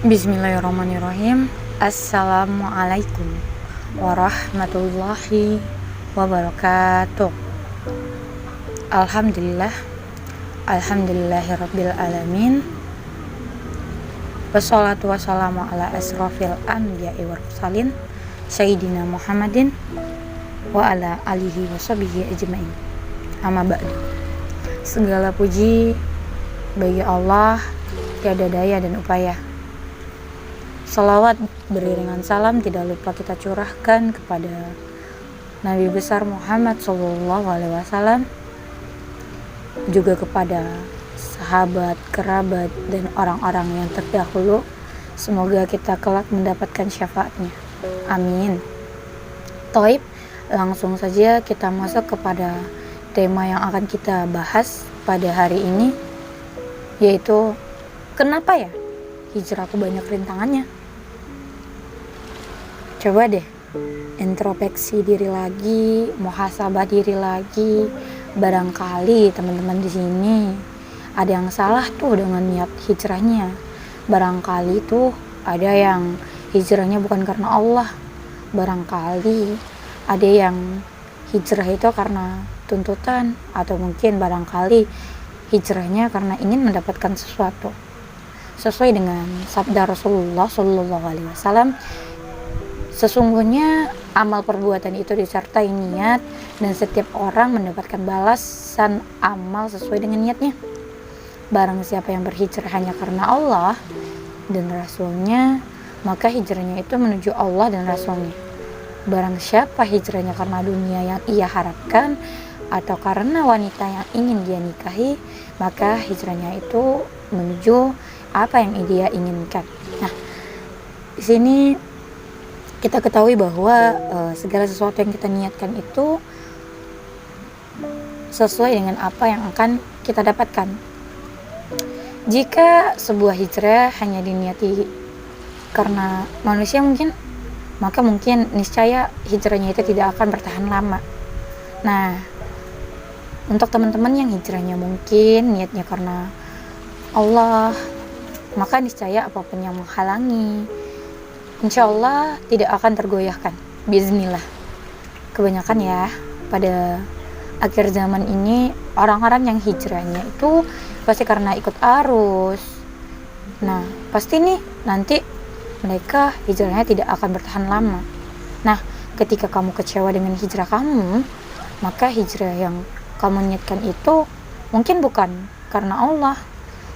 Bismillahirrahmanirrahim. Assalamualaikum warahmatullahi wabarakatuh. Alhamdulillah, alhamdulillahirabbil alamin. Wassalatu wassalamu ala asrofil anbiya'i wal mursalin sayyidina Muhammadin wa ala alihi washabihi ajmain. Amma ba'du. Segala puji bagi Allah, tiada daya dan upaya. Salawat beriringan salam tidak lupa kita curahkan kepada Nabi besar Muhammad SAW, juga kepada sahabat, kerabat, dan orang-orang yang terdahulu. Semoga kita kelak mendapatkan syafaatnya. Amin. Toib, langsung saja kita masuk kepada tema yang akan kita bahas pada hari ini, yaitu kenapa ya hijrahku banyak rintangannya. Coba deh introspeksi diri lagi, muhasabah diri lagi. Barangkali teman-teman di sini ada yang salah tuh dengan niat hijrahnya. Barangkali tuh ada yang hijrahnya bukan karena Allah. Barangkali ada yang hijrah itu karena tuntutan, atau mungkin barangkali hijrahnya karena ingin mendapatkan sesuatu. Sesuai dengan sabda Rasulullah SAW, sesungguhnya amal perbuatan itu disertai niat, dan setiap orang mendapatkan balasan amal sesuai dengan niatnya. Barang siapa yang berhijrah hanya karena Allah dan Rasulnya, maka hijrahnya itu menuju Allah dan Rasulnya. Barang siapa hijrahnya karena dunia yang ia harapkan atau karena wanita yang ingin dia nikahi, maka hijrahnya itu menuju apa yang dia inginkan. Nah, di sini kita ketahui bahwa segala sesuatu yang kita niatkan itu sesuai dengan apa yang akan kita dapatkan. Jika sebuah hijrah hanya diniati karena manusia maka mungkin niscaya hijrahnya itu tidak akan bertahan lama. Nah, untuk teman-teman yang hijrahnya mungkin niatnya karena Allah, maka niscaya apapun yang menghalangi, insya Allah tidak akan tergoyahkan. Bismillah. Kebanyakan ya pada akhir zaman ini orang-orang yang hijrahnya itu pasti karena ikut arus. Nah, pasti nih nanti mereka hijrahnya tidak akan bertahan lama. Nah, ketika kamu kecewa dengan hijrah kamu, maka hijrah yang kamu niatkan itu mungkin bukan karena Allah,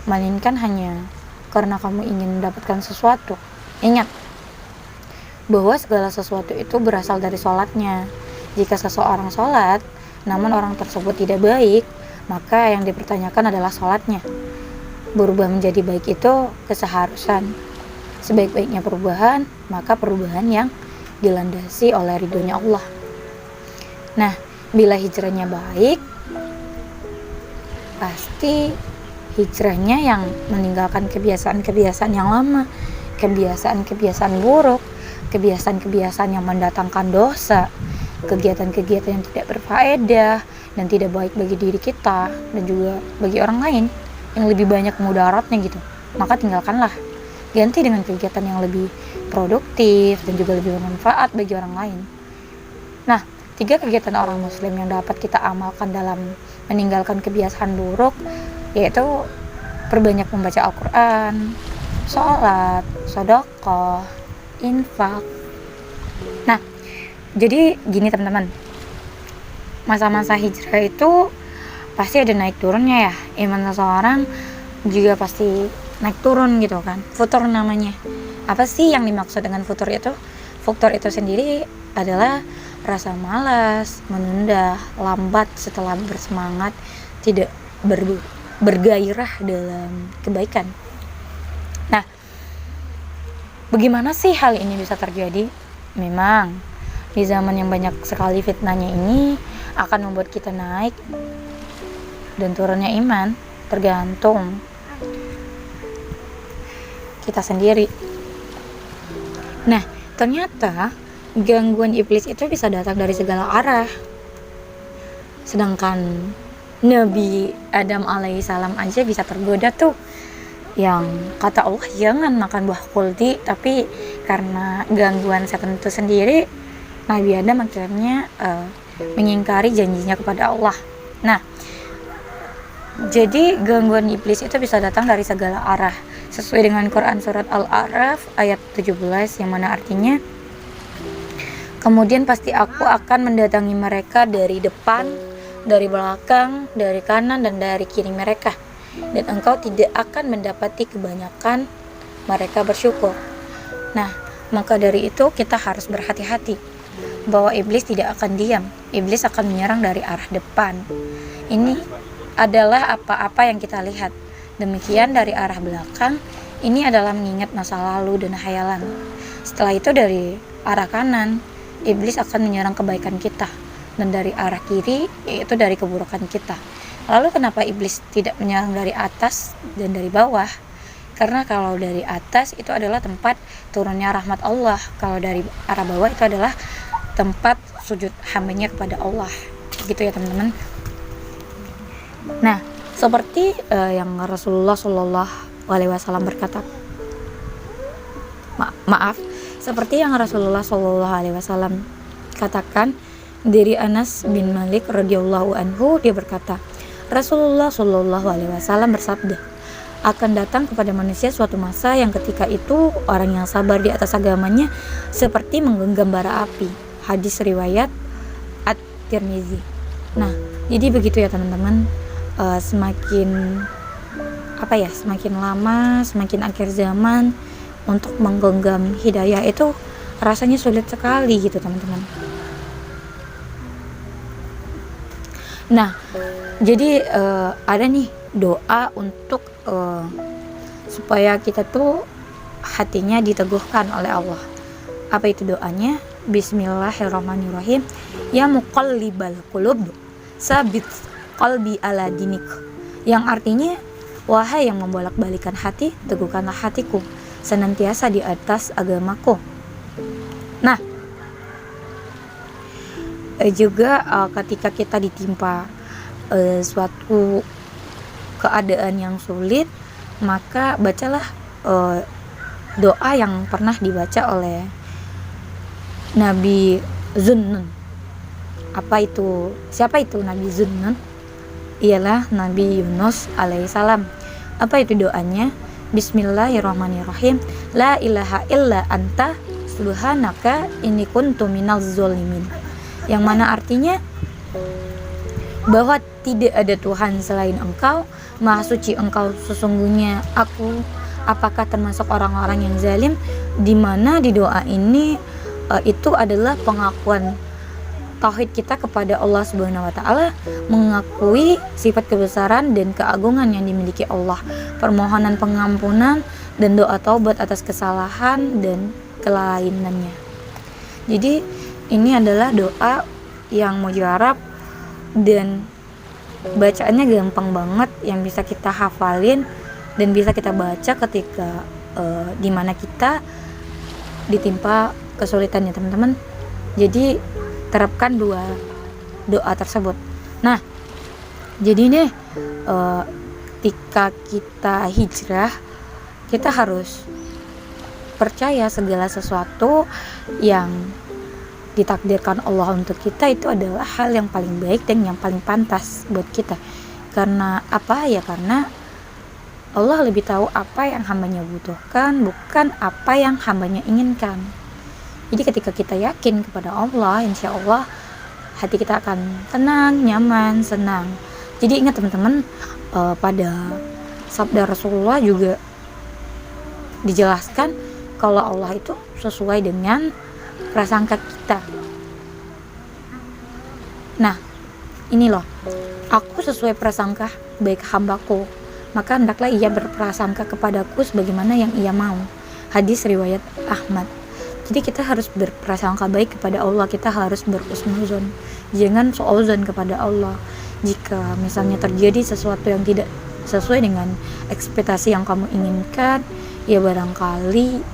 melainkan hanya karena kamu ingin mendapatkan sesuatu. Ingat bahwa segala sesuatu itu berasal dari sholatnya. Jika seseorang sholat namun orang tersebut tidak baik, maka yang dipertanyakan adalah sholatnya. Berubah menjadi baik itu keseharusan. Sebaik-baiknya perubahan, maka perubahan yang dilandasi oleh ridhonya Allah. Nah, bila hijrahnya baik, pasti hijrahnya yang meninggalkan kebiasaan-kebiasaan yang lama, kebiasaan-kebiasaan buruk, kebiasaan-kebiasaan yang mendatangkan dosa, kegiatan-kegiatan yang tidak berfaedah dan tidak baik bagi diri kita dan juga bagi orang lain yang lebih banyak mudaratnya gitu. Maka tinggalkanlah, ganti dengan kegiatan yang lebih produktif dan juga lebih bermanfaat bagi orang lain. Nah, 3 kegiatan orang muslim yang dapat kita amalkan dalam meninggalkan kebiasaan buruk, yaitu perbanyak membaca Al-Quran, sholat, sedekah, infak. Nah, jadi gini teman-teman, masa-masa hijrah itu pasti ada naik turunnya ya. Iman seseorang juga pasti naik turun gitu kan. Futur namanya. Apa sih yang dimaksud dengan futur itu? Futur itu sendiri adalah rasa malas, menunda, lambat setelah bersemangat, tidak bergairah dalam kebaikan. Nah, bagaimana sih hal ini bisa terjadi? Memang di zaman yang banyak sekali fitnahnya ini akan membuat kita naik dan turunnya iman tergantung kita sendiri. Nah, ternyata gangguan iblis itu bisa datang dari segala arah. Sedangkan Nabi Adam alaihissalam aja bisa tergoda tuh yang kata Allah jangan makan buah kuldi, tapi karena gangguan setan itu sendiri, Nabi Adam akhirnya mengingkari janjinya kepada Allah. Nah, jadi gangguan iblis itu bisa datang dari segala arah, sesuai dengan Quran surat Al-A'raf ayat 17, yang mana artinya, kemudian pasti aku akan mendatangi mereka dari depan, dari belakang, dari kanan, dan dari kiri mereka, dan engkau tidak akan mendapati kebanyakan mereka bersyukur. Nah, maka dari itu kita harus berhati-hati bahwa iblis tidak akan diam. Iblis akan menyerang dari arah depan. Ini adalah apa-apa yang kita lihat. Demikian dari arah belakang, ini adalah mengingat masa lalu dan khayalan. Setelah itu dari arah kanan, iblis akan menyerang kebaikan kita, dan dari arah kiri, yaitu dari keburukan kita. Lalu kenapa iblis tidak menyerang dari atas dan dari bawah? Karena kalau dari atas itu adalah tempat turunnya rahmat Allah, kalau dari arah bawah itu adalah tempat sujud hambanya kepada Allah, gitu ya teman-teman. Nah, seperti yang Rasulullah Shallallahu Alaihi Wasallam berkata, seperti yang Rasulullah Shallallahu Alaihi Wasallam katakan dari Anas bin Malik radhiyallahu anhu, dia berkata, Rasulullah Shallallahu Alaihi Wasallam bersabda, akan datang kepada manusia suatu masa yang ketika itu orang yang sabar di atas agamanya seperti menggenggam bara api. Hadis riwayat At-Tirmizi. Nah, jadi begitu ya teman-teman. Semakin lama, semakin akhir zaman, untuk menggenggam hidayah itu rasanya sulit sekali gitu teman-teman. Nah, jadi ada nih doa untuk supaya kita tuh hatinya diteguhkan oleh Allah. Apa itu doanya? Bismillahirrahmanirrahim. Ya muqallibal qulub, sabit qalbi ala dinik. Yang artinya, wahai yang membolak-balikan hati, teguhkanlah hatiku senantiasa di atas agamaku. Nah, juga ketika kita ditimpa suatu keadaan yang sulit, maka bacalah doa yang pernah dibaca oleh Nabi Zunnun. Siapa itu Nabi Zunnun? Ialah Nabi Yunus alaihissalam. Apa itu doanya? Bismillahirrahmanirrahim. La ilaha illa anta subhanaka inni kuntu minaz zolimin. Yang mana artinya bahwa tidak ada Tuhan selain Engkau, Maha suci Engkau, sesungguhnya aku apakah termasuk orang-orang yang zalim? Di mana di doa ini itu adalah pengakuan tauhid kita kepada Allah Subhanahu wa taala, mengakui sifat kebesaran dan keagungan yang dimiliki Allah, permohonan pengampunan dan doa taubat atas kesalahan dan kelainannya. Jadi ini adalah doa yang mujarab dan bacaannya gampang banget, yang bisa kita hafalin dan bisa kita baca ketika dimana kita ditimpa kesulitan ya teman-teman. Jadi terapkan dua doa tersebut. Nah, jadi nih ketika kita hijrah, kita harus percaya segala sesuatu yang ditakdirkan Allah untuk kita itu adalah hal yang paling baik dan yang paling pantas buat kita. Karena apa ya? Karena Allah lebih tahu apa yang hambanya butuhkan, bukan apa yang hambanya inginkan. Jadi ketika kita yakin kepada Allah, insya Allah hati kita akan tenang, nyaman, senang. Jadi ingat teman-teman, pada sabda Rasulullah juga dijelaskan kalau Allah itu sesuai dengan prasangka kita. Nah, ini loh, aku sesuai prasangka baik hambaku, maka hendaklah ia berprasangka kepadaku sebagaimana yang ia mau. Hadis riwayat Ahmad. Jadi kita harus berprasangka baik kepada Allah, kita harus berhusnuzon, jangan suudzon kepada Allah. Jika misalnya terjadi sesuatu yang tidak sesuai dengan ekspektasi yang kamu inginkan, ya barangkali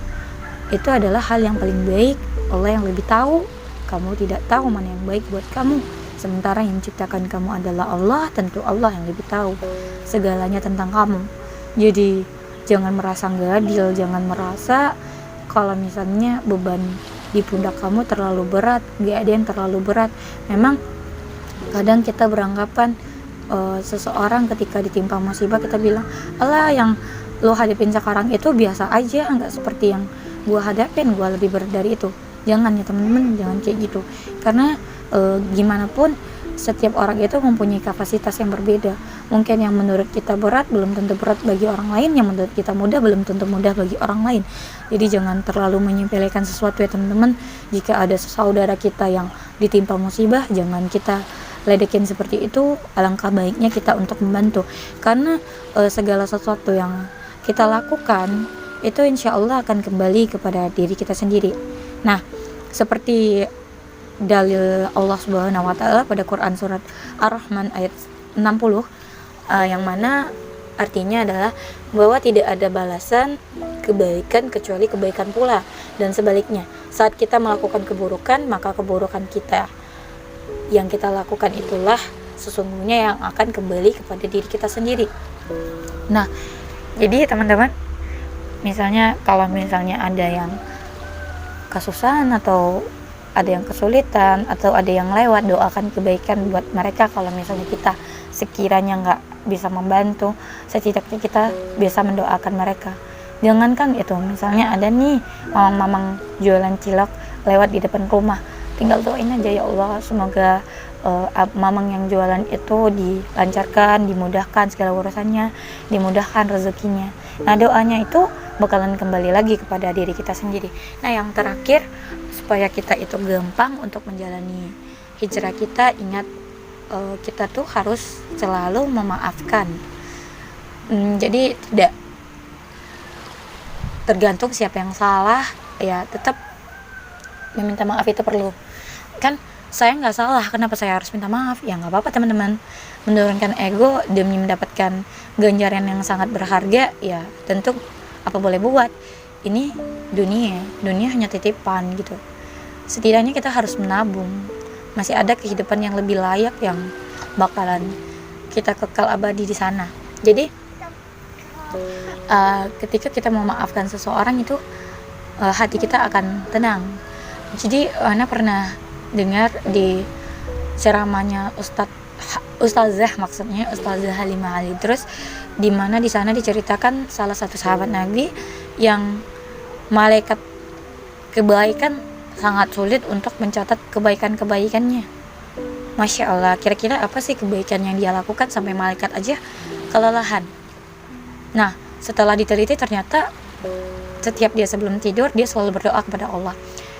itu adalah hal yang paling baik. Allah yang lebih tahu, kamu tidak tahu mana yang baik buat kamu. Sementara yang menciptakan kamu adalah Allah, tentu Allah yang lebih tahu segalanya tentang kamu. Jadi Jangan merasa nggak adil, jangan merasa kalau misalnya beban di pundak kamu terlalu berat. Nggak ada yang terlalu berat. Memang kadang kita beranggapan seseorang ketika ditimpa musibah kita bilang, alah yang lo hadapin sekarang itu biasa aja, nggak seperti yang gua hadapin, gua lebih berat dari itu. Jangan ya teman-teman, jangan kayak gitu. Karena gimana pun setiap orang itu mempunyai kapasitas yang berbeda. Mungkin yang menurut kita berat belum tentu berat bagi orang lain, yang menurut kita mudah belum tentu mudah bagi orang lain. Jadi jangan terlalu menyepelekan sesuatu ya teman-teman. Jika ada saudara kita yang ditimpa musibah, jangan kita ledekin seperti itu. Alangkah baiknya kita untuk membantu, karena segala sesuatu yang kita lakukan itu insya Allah akan kembali kepada diri kita sendiri. Nah, seperti dalil Allah Subhanahu wa taala pada Quran surat Ar-Rahman ayat 60, yang mana artinya adalah bahwa tidak ada balasan kebaikan kecuali kebaikan pula, dan sebaliknya saat kita melakukan keburukan maka keburukan kita yang kita lakukan itulah sesungguhnya yang akan kembali kepada diri kita sendiri. Nah, jadi teman-teman, misalnya kalau misalnya ada yang kesusahan atau ada yang kesulitan atau ada yang lewat, doakan kebaikan buat mereka. Kalau misalnya kita sekiranya nggak bisa membantu, setidaknya kita bisa mendoakan mereka. Jangankan itu, misalnya ada nih mamang jualan cilok lewat di depan rumah, tinggal doain aja, ya Allah semoga mamang yang jualan itu dilancarkan, dimudahkan segala urusannya, dimudahkan rezekinya. Nah, doanya itu bakalan kembali lagi kepada diri kita sendiri. Nah, yang terakhir, supaya kita itu gampang untuk menjalani hijrah kita, ingat kita tuh harus selalu memaafkan. Jadi tidak tergantung siapa yang salah, ya tetap meminta maaf itu perlu. Kan saya nggak salah, kenapa saya harus minta maaf? Ya nggak apa-apa teman-teman, menurunkan ego demi mendapatkan ganjaran yang sangat berharga, ya tentu apa boleh buat. Ini dunia hanya titipan gitu. Setidaknya kita harus menabung, masih ada kehidupan yang lebih layak yang bakalan kita kekal abadi di sana. Jadi ketika kita memaafkan seseorang itu hati kita akan tenang. Jadi Ana pernah dengar di ceramahnya Ustazah Halimah Ali, terus di mana di sana diceritakan salah satu sahabat Nabi yang malaikat kebaikan sangat sulit untuk mencatat kebaikan-kebaikannya. Masya Allah, kira-kira apa sih kebaikan yang dia lakukan sampai malaikat aja kelelahan. Nah, setelah diteliti ternyata setiap dia sebelum tidur dia selalu berdoa kepada Allah,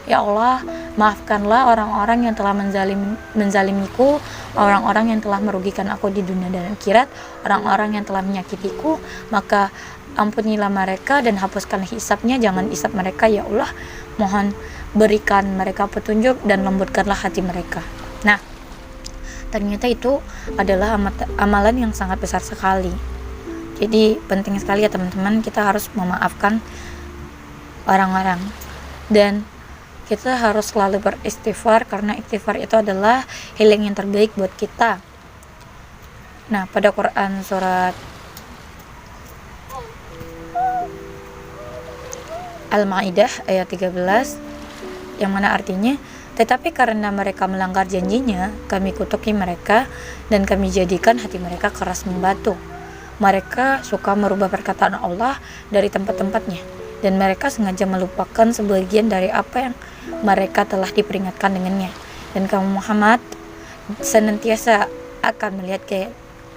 ya Allah, maafkanlah orang-orang yang telah menzalimiku, orang-orang yang telah merugikan aku di dunia dan akhirat, orang-orang yang telah menyakitiku, maka ampunilah mereka dan hapuskan hisabnya, jangan hisab mereka ya Allah, mohon berikan mereka petunjuk dan lembutkanlah hati mereka. Nah, ternyata itu adalah amalan yang sangat besar sekali. Jadi penting sekali ya teman-teman, kita harus memaafkan orang-orang dan kita harus selalu beristighfar, karena istighfar itu adalah healing yang terbaik buat kita. Nah, pada Quran surat Al-Maidah ayat 13, yang mana artinya, tetapi karena mereka melanggar janjinya, kami kutuki mereka dan kami jadikan hati mereka keras membatu. Mereka suka merubah perkataan Allah dari tempat-tempatnya, dan mereka sengaja melupakan sebagian dari apa yang mereka telah diperingatkan dengannya. Dan kamu Muhammad senantiasa akan melihat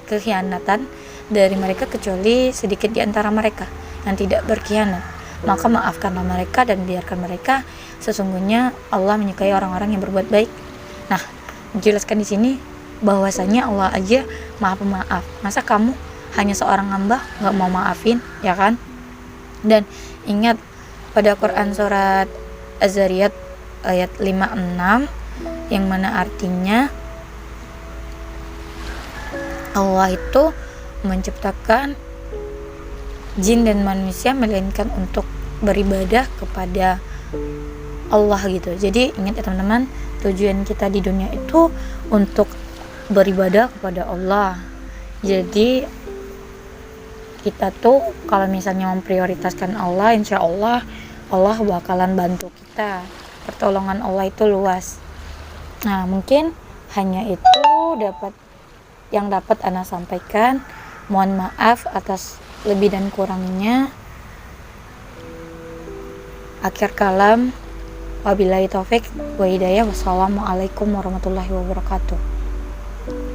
kekhianatan dari mereka kecuali sedikit di antara mereka yang tidak berkhianat. Maka maafkanlah mereka dan biarkan mereka, sesungguhnya Allah menyukai orang-orang yang berbuat baik. Nah, dijelaskan di sini bahwasanya Allah aja Maha Pemaaf. Masa kamu hanya seorang hamba nggak mau maafin, ya kan? Dan ingat pada Quran surat Az-Zariyat ayat 56, yang mana artinya Allah itu menciptakan jin dan manusia melainkan untuk beribadah kepada Allah gitu. Jadi ingat ya teman-teman, tujuan kita di dunia itu untuk beribadah kepada Allah. Jadi kita tuh kalau misalnya memprioritaskan Allah, insya Allah Allah bakalan bantu kita. Pertolongan Allah itu luas. Nah, mungkin hanya itu yang dapat Ana sampaikan. Mohon maaf atas lebih dan kurangnya. Akhir kalam, wabillahi taufik wa hidayah. Wassalamualaikum warahmatullahi wabarakatuh.